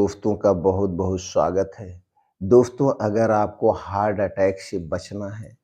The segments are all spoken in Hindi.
दोस्तों का बहुत बहुत स्वागत है। दोस्तों, अगर आपको हार्ट अटैक से बचना है,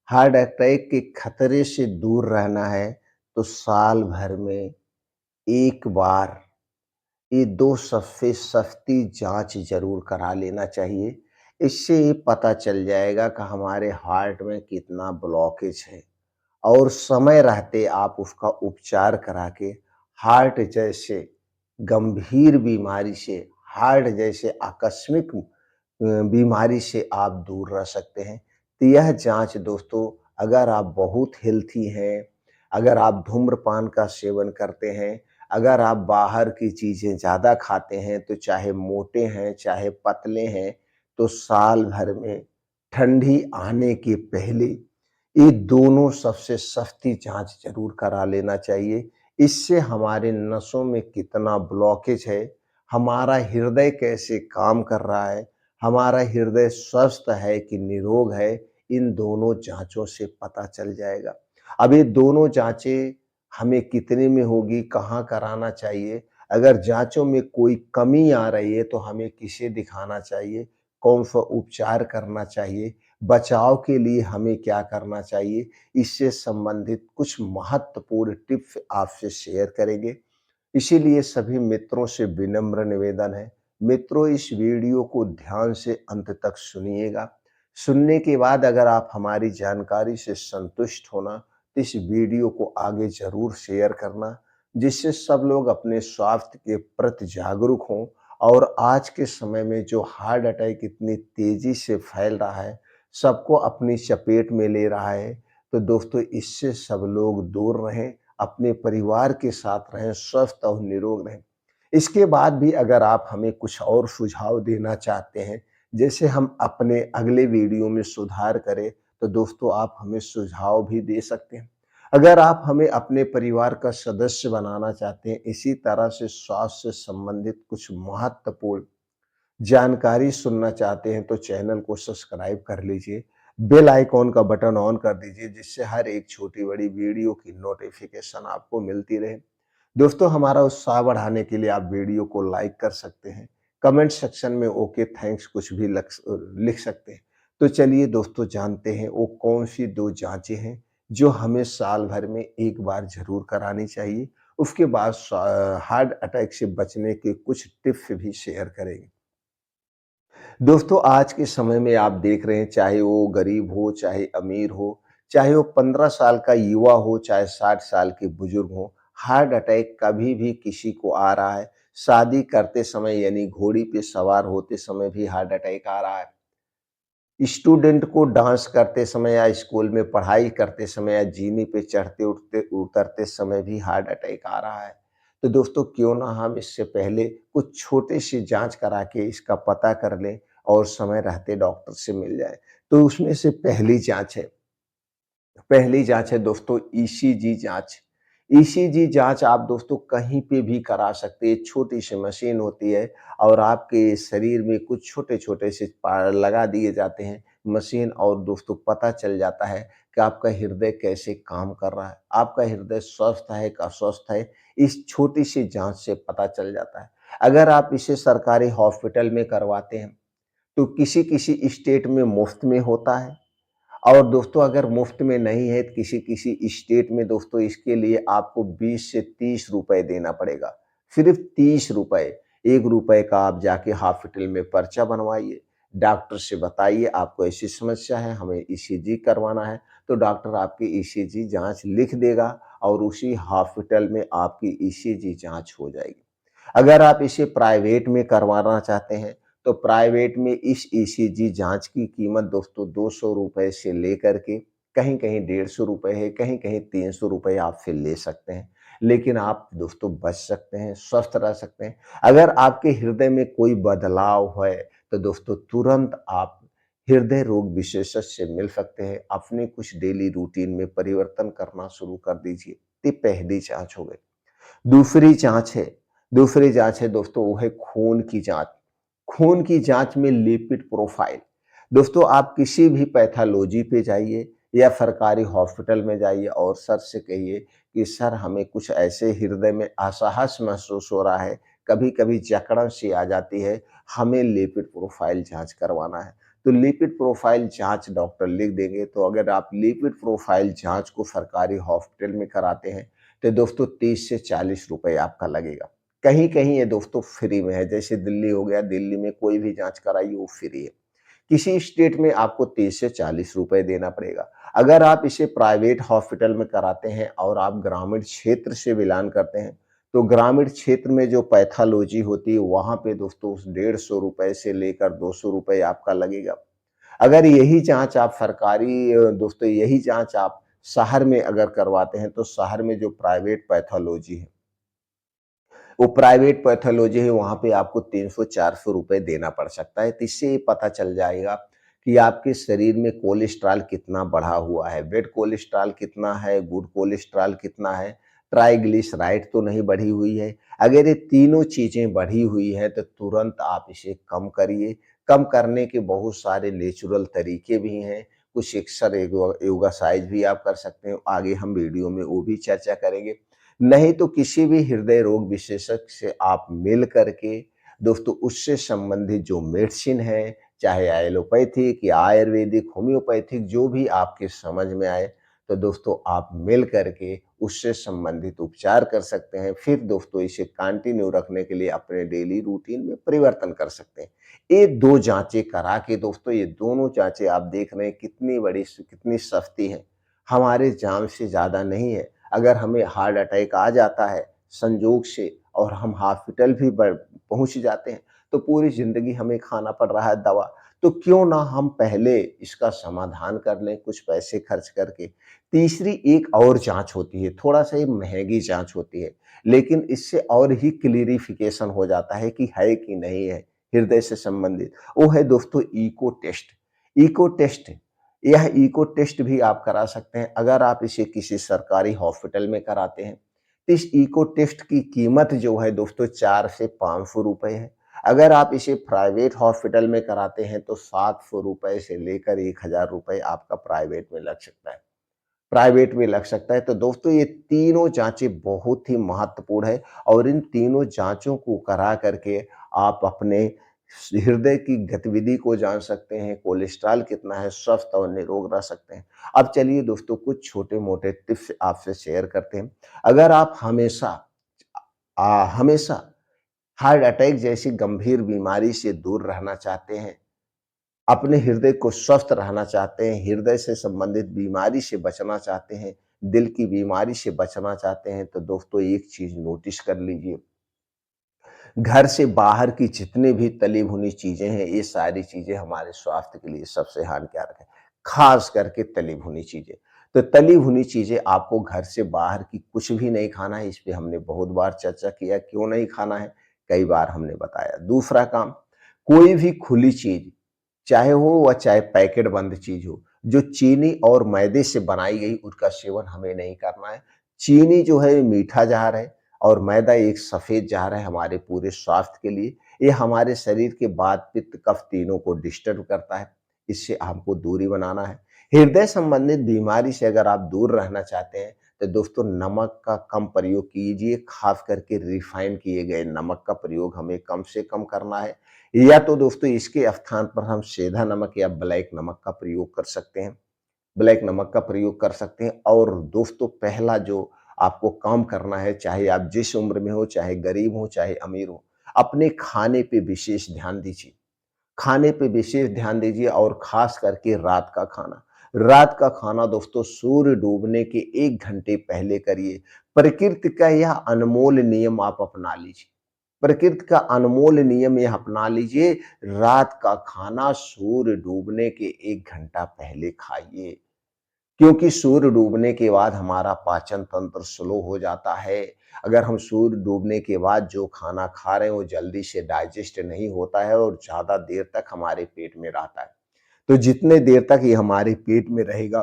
हार्ट अटैक के खतरे से दूर रहना है, तो साल भर में एक बार ये 2 सबसे सस्ती जाँच ज़रूर करा लेना चाहिए। इससे ये पता चल जाएगा कि हमारे हार्ट में कितना ब्लॉकेज है और समय रहते आप उसका उपचार करा के हार्ट जैसे गंभीर बीमारी से, हार्ट जैसे आकस्मिक बीमारी से आप दूर रह सकते हैं। तो यह जाँच दोस्तों, अगर आप बहुत हेल्थी हैं, अगर आप धूम्रपान का सेवन करते हैं, अगर आप बाहर की चीज़ें ज़्यादा खाते हैं, तो चाहे मोटे हैं, चाहे पतले हैं, तो साल भर में ठंडी आने के पहले ये दोनों सबसे सस्ती जाँच ज़रूर करा लेना चाहिए। इससे हमारे नसों में कितना ब्लॉकेज है, हमारा हृदय कैसे काम कर रहा है, हमारा हृदय स्वस्थ है कि निरोग है, इन दोनों जाँचों से पता चल जाएगा। अब ये दोनों जाँचें हमें कितने में होगी, कहाँ कराना चाहिए? अगर जाँचों में कोई कमी आ रही है, तो हमें किसे दिखाना चाहिए? कौन-सा उपचार करना चाहिए? बचाव के लिए हमें क्या करना चाहिए? इससे संबंधित कुछ महत्वपूर्ण टिप्स आपसे शेयर करेंगे। इसीलिए सभी मित्रों से विनम्र निवेदन है, मित्रों इस वीडियो को ध्यान से अंत तक सुनिएगा। सुनने के बाद अगर आप हमारी जानकारी से संतुष्ट होना, तो इस वीडियो को आगे ज़रूर शेयर करना, जिससे सब लोग अपने स्वास्थ्य के प्रति जागरूक हों। और आज के समय में जो हार्ट अटैक इतनी तेज़ी से फैल रहा है, सबको अपनी चपेट में ले रहा है, तो दोस्तों इससे सब लोग दूर रहें, अपने परिवार के साथ रहें, स्वस्थ और निरोग रहें। इसके बाद भी अगर आप हमें कुछ और सुझाव देना चाहते हैं, जैसे हम अपने अगले वीडियो में सुधार करें, तो दोस्तों आप हमें सुझाव भी दे सकते हैं। अगर आप हमें अपने परिवार का सदस्य बनाना चाहते हैं, इसी तरह से स्वास्थ्य से संबंधित कुछ महत्वपूर्ण जानकारी सुनना चाहते हैं, तो चैनल को सब्सक्राइब कर लीजिए, बेल आइकॉन का बटन ऑन कर दीजिए, जिससे हर एक छोटी-बड़ी वीडियो की नोटिफ़िकेशन आपको मिलती रहे। दोस्तों, हमारा उत्साह बढ़ाने के लिए आप वीडियो को लाइक कर सकते हैं, कमेंट सेक्शन में ओके थैंक्स कुछ भी लिख सकते हैं। तो चलिए दोस्तों, जानते हैं वो कौन-सी 2 जाँचें हैं, जो हमें साल भर में एक बार ज़रूर करानी चाहिए। उसके बाद हार्ट अटैक से बचने के कुछ टिप्स भी शेयर करेंगे। दोस्तों, आज के समय में आप देख रहे हैं, चाहे वो गरीब हो, चाहे अमीर हो, चाहे वो 15 साल का युवा हो, चाहे 60 साल के बुजुर्ग हो, हार्ट अटैक कभी भी किसी को आ रहा है। शादी करते समय यानी घोड़ी पे सवार होते समय भी हार्ट अटैक आ रहा है। स्टूडेंट को डांस करते समय या स्कूल में पढ़ाई करते समय या जीने पे चढ़ते उठते उतरते समय भी हार्ट अटैक आ रहा है। तो दोस्तों, क्यों ना हम इससे पहले कुछ छोटी सी जांच करा के इसका पता कर लें और समय रहते डॉक्टर से मिल जाए। तो उसमें से पहली जाँच है दोस्तों ईसीजी जाँच। ईसीजी जाँच आप दोस्तों कहीं पे भी करा सकते हैं, छोटी-सी मशीन होती है और आपके शरीर में कुछ छोटे-छोटे से लगा दिए जाते हैं मशीन, और दोस्तों पता चल जाता है कि आपका हृदय कैसे काम कर रहा है, आपका हृदय स्वस्थ है कि अस्वस्थ है, इस छोटी-सी जाँच से पता चल जाता है। अगर आप इसे सरकारी हॉस्पिटल में करवाते हैं, तो किसी-किसी स्टेट में मुफ्त में होता है। और दोस्तों अगर मुफ्त में नहीं है, तो किसी-किसी स्टेट में दोस्तों इसके लिए आपको 20 से 30 रुपए देना पड़ेगा। सिर्फ़ 30 रुपए, ₹1 का आप जाके हॉस्पिटल में पर्चा बनवाइए, डॉक्टर से बताइए आपको ऐसी समस्या है, हमें ईसीजी करवाना है, तो डॉक्टर आपकी ईसीजी जाँच लिख देगा और उसी हॉस्पिटल में आपकी ईसीजी जाँच हो जाएगी। अगर आप इसे प्राइवेट में करवाना चाहते हैं, तो प्राइवेट में इस ईसीजी जाँच की कीमत दोस्तों ₹200 से लेकर के कहीं-कहीं ₹150 है, कहीं-कहीं ₹300 आपसे ले सकते हैं। लेकिन आप दोस्तों बच सकते हैं, स्वस्थ रह सकते हैं। अगर आपके हृदय में कोई बदलाव है, तो दोस्तों तुरंत आप हृदय रोग विशेषज्ञ से मिल सकते हैं। अपने कुछ डेली रूटीन में परिवर्तन करना शुरू कर दीजिए। ये पहली जाँच हो गई। दूसरी जाँच है दूसरी जाँच है दोस्तों, वो है खून की जाँच। खून की जाँच में लिपिड प्रोफाइल। दोस्तों आप किसी भी पैथोलॉजी पे जाइए या सरकारी हॉस्पिटल में जाइए और सर से कहिए कि सर हमें कुछ ऐसे हृदय में असहज महसूस हो रहा है कभी-कभी जकड़न सी आ जाती है, हमें लिपिड प्रोफाइल जाँच करवाना है। तो लिपिड प्रोफाइल जाँच डॉक्टर लिख देंगे, तो अगर आप लिपिड प्रोफाइल जाँच को सरकारी हॉस्पिटल में कराते हैं, तो दोस्तों 30 से 40 रुपए आपका लगेगा। कहीं-कहीं ये दोस्तों फ्री में है, जैसे दिल्ली हो गया, दिल्ली में कोई भी जाँच कराइए वो फ्री है। किसी स्टेट में आपको 30 से 40 रुपए देना पड़ेगा। अगर आप इसे प्राइवेट हॉस्पिटल में कराते हैं और आप ग्रामीण क्षेत्र से बिलॉन्ग करते हैं, तो ग्रामीण क्षेत्र में जो पैथोलॉजी होती है, वहाँ पे दोस्तों 150 से लेकर 200 रुपए आपका लगेगा। अगर यही जाँच आप सरकारी दोस्तों यही जाँच आप शहर में अगर करवाते हैं, तो शहर में जो प्राइवेट पैथोलॉजी है, वो प्राइवेट पैथोलॉजी है, वहाँ पे आपको 300-400 रुपए देना पड़ सकता है। तो इससे ये पता चल जाएगा कि आपके शरीर में कोलेस्ट्रॉल कितना बढ़ा हुआ है, बैड कोलेस्ट्रॉल कितना है, गुड कोलेस्ट्रॉल कितना है, ट्राइग्लिसराइड तो नहीं बढ़ी हुई है। अगर ये तीनों चीज़ें बढ़ी हुई हैं, तो तुरंत आप इसे कम करिए। कम करने के बहुत सारे नेचुरल तरीके भी हैं। कुछ एक्सरसाइज भी आप कर सकते हैं। आगे हम वीडियो में वो भी चर्चा करेंगे। नहीं तो किसी भी हृदय रोग विशेषज्ञ से आप मिल करके दोस्तों उससे संबंधित जो मेडिसिन है, चाहे एलोपैथिक या आयुर्वेदिक, होम्योपैथिक जो भी आपके समझ में आए, तो दोस्तों आप मिल करके उससे संबंधित उपचार कर सकते हैं। फिर दोस्तों इसे कंटिन्यू रखने के लिए अपने डेली रूटीन में परिवर्तन कर सकते हैं। ये 2 जाँचें करा के दोस्तों ये दोनों जाँचें आप देख रहे हैं कितनी सस्ती हैं। हमारे जान से ज़्यादा नहीं है। अगर हमें हार्ट अटैक आ जाता है संजोग से और हम हॉस्पिटल भी पहुंच जाते हैं, तो पूरी जिंदगी हमें खाना पड़ रहा है दवा। तो क्यों ना हम पहले इसका समाधान कर लें कुछ पैसे खर्च करके। तीसरी एक और जांच होती है, थोड़ा सा ये महंगी जांच होती है, लेकिन इससे और ही क्लियरिफिकेशन हो जाता है कि है कि नहीं है हृदय से संबंधित। वो है दोस्तों इको टेस्ट। इको टेस्ट, यह इको टेस्ट भी आप करा सकते हैं। अगर आप इसे किसी सरकारी हॉस्पिटल में कराते हैं, तो इस इको टेस्ट की कीमत जो है दोस्तों 4 से 500 रुपए है। अगर आप इसे प्राइवेट हॉस्पिटल में कराते हैं, तो 700 रुपए से लेकर 1000 रुपए आपका प्राइवेट में लग सकता है। प्राइवेट में लग सकता है। तो दोस्तों ये तीनों जाँचें बहुत ही महत्वपूर्ण है और इन तीनों जाँचों को करा करके आप अपने हृदय की गतिविधि को जान सकते हैं, कोलेस्ट्रॉल कितना है, स्वस्थ और निरोग रह सकते हैं। अब चलिए दोस्तों कुछ छोटे-मोटे टिप्स आपसे शेयर करते हैं। अगर आप हमेशा हार्ट अटैक जैसी गंभीर बीमारी से दूर रहना चाहते हैं, अपने हृदय को स्वस्थ रहना चाहते हैं, हृदय से संबंधित बीमारी से बचना चाहते हैं, दिल की बीमारी से बचना चाहते हैं, तो दोस्तों एक चीज़ नोटिस कर लीजिए, घर से बाहर की जितनी भी तली भुनी चीज़ें हैं, ये सारी चीज़ें हमारे स्वास्थ्य के लिए सबसे हानिकारक है, ख़ास करके तली भुनी चीज़ें। तो तली भुनी चीज़ें आपको घर से बाहर की कुछ भी नहीं खाना है, इस पे हमने बहुत बार चर्चा किया, क्यों नहीं खाना है, कई बार हमने बताया। दूसरा काम, कोई भी खुली चीज़ चाहे हो व चाहे पैकेट बंद चीज़ हो, जो चीनी और मैदे से बनाई गई उसका सेवन हमें नहीं करना है। चीनी जो है मीठा ज़हर है और मैदा एक सफ़ेद ज़हर है हमारे पूरे स्वास्थ्य के लिए। ये हमारे शरीर के वात, पित्त, कफ तीनों को डिस्टर्ब करता है। इससे हमको दूरी बनाना है। हृदय संबंधित बीमारी से अगर आप दूर रहना चाहते हैं, तो दोस्तों नमक का कम प्रयोग कीजिए, ख़ास करके रिफ़ाइन किए गए नमक का प्रयोग हमें कम से कम करना है। या तो दोस्तों इसके स्थान पर हम सेंधा नमक या ब्लैक नमक का प्रयोग कर सकते हैं। ब्लैक नमक का प्रयोग कर सकते हैं और दोस्तों पहला जो आपको काम करना है, चाहे आप जिस उम्र में हो, चाहे गरीब हो, चाहे अमीर हो, अपने खाने पे विशेष ध्यान दीजिए। खाने पे विशेष ध्यान दीजिए और ख़ास करके रात का खाना। रात का खाना दोस्तों सूर्य डूबने के 1 घंटे पहले करिए। प्रकृति का यह अनमोल नियम आप अपना लीजिए। प्रकृति का अनमोल नियम यह अपना लीजिए, रात का खाना सूर्य डूबने के 1 घंटा पहले खाइए। क्योंकि सूर्य डूबने के बाद हमारा पाचन तंत्र स्लो हो जाता है। अगर हम सूर्य डूबने के बाद जो खाना खा रहे हैं वो जल्दी से डाइजेस्ट नहीं होता है और ज़्यादा देर तक हमारे पेट में रहता है। तो जितने देर तक ये हमारे पेट में रहेगा,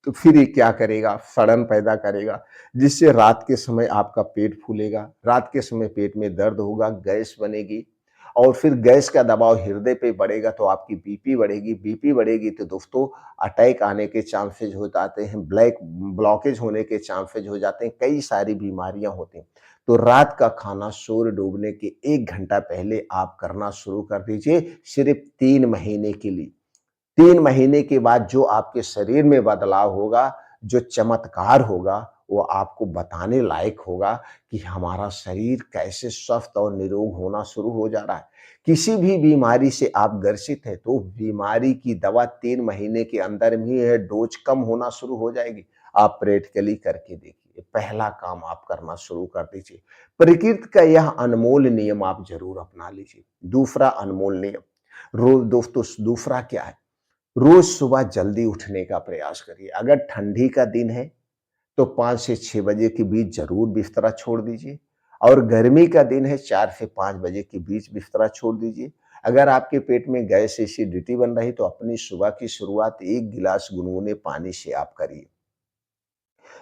तो फिर ये क्या करेगा? सड़न पैदा करेगा, जिससे रात के समय आपका पेट फूलेगा, रात के समय पेट में दर्द होगा, गैस बनेगी और फिर गैस का दबाव हृदय पे बढ़ेगा तो आपकी बीपी बढ़ेगी, बीपी बढ़ेगी तो दोस्तों अटैक आने के चांसेज़ हो जाते हैं, ब्लैक ब्लॉकेज होने के चांसेज़ हो जाते हैं, कई सारी बीमारियाँ होती हैं। तो रात का खाना सूर्य डूबने के 1 घंटा पहले आप करना शुरू कर दीजिए, सिर्फ़ 3 महीने के लिए। 3 महीने के बाद जो आपके शरीर में बदलाव होगा, जो चमत्कार होगा, वो आपको बताने लायक होगा कि हमारा शरीर कैसे स्वस्थ और निरोग होना शुरू हो जा रहा है। किसी भी बीमारी से आप ग्रसित हैं, तो बीमारी की दवा 3 महीने के अंदर में ही डोज़ कम होना शुरू हो जाएगी। आप प्रैक्टिकली करके देखिए, पहला काम आप करना शुरू कर दीजिए। प्रकृति का यह अनमोल नियम आप ज़रूर अपना लीजिए। दूसरा अनमोल नियम, रोज़ दोस्तों दूसरा क्या है? रोज सुबह जल्दी उठने का प्रयास करिए। अगर ठंडी का दिन है, तो 5 से 6 बजे के बीच ज़रूर बिस्तरा छोड़ दीजिए और गर्मी का दिन है 4 से 5 बजे के बीच बिस्तरा छोड़ दीजिए। अगर आपके पेट में गैस एसिडिटी बन रही, तो अपनी सुबह की शुरुआत 1 गिलास गुनगुने पानी से आप करिए।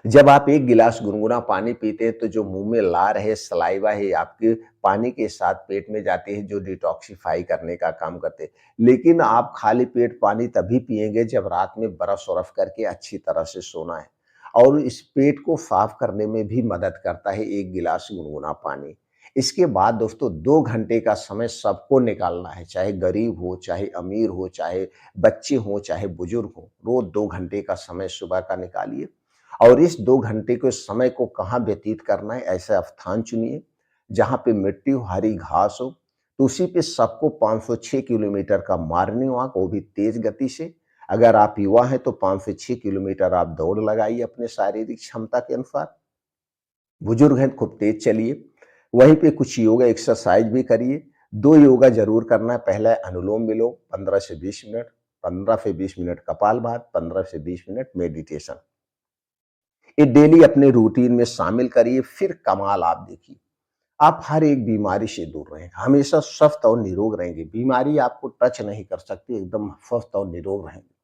जब आप 1 गिलास गुनगुना पानी पीते हैं, तो जो मुँह में लार है, सलाइवा है, आपके पानी के साथ पेट में जाते हैं, जो डिटॉक्सिफ़ाई करने का काम करते हैं। लेकिन आप खाली पेट पानी तभी पिएँगे, जब रात में ब्रश-व्रश करके अच्छी तरह से सोना है और इस पेट को साफ़ करने में भी मदद करता है 1 गिलास गुनगुना पानी। इसके बाद दोस्तों 2 घंटे का समय सबको निकालना है, चाहे गरीब हो, चाहे अमीर हो, चाहे बच्चे हों, चाहे बुजुर्ग हों। रोज़ 2 घंटे का समय सुबह का निकालिए और इस 2 घंटे के समय को कहाँ व्यतीत करना है, ऐसा स्थान चुनिए, जहाँ पे मिट्टी हो, हरी घास हो, तो उसी पे सबको 506 किलोमीटर का मॉर्निंग वॉक, वो भी तेज़ गति से। अगर आप युवा हैं, तो 5 से 6 किलोमीटर आप दौड़ लगाइए अपने शारीरिक क्षमता के अनुसार। बुजुर्ग हैं, खूब तेज़ चलिए। वहीं पे कुछ योगा एक्सरसाइज भी करिए। 2 योगा ज़रूर करना है, पहला है अनुलोम-विलोम 15 से 20 मिनट, 15 से 20 मिनट कपालभाति, 15 से 20 मिनट मेडिटेशन। ये डेली अपने रूटीन में शामिल करिए, फिर कमाल आप देखिए। आप हर एक बीमारी से दूर रहेंगे, हमेशा स्वस्थ और निरोग रहेंगे। बीमारी आपको टच नहीं कर सकती, एकदम स्वस्थ और निरोग रहेंगे।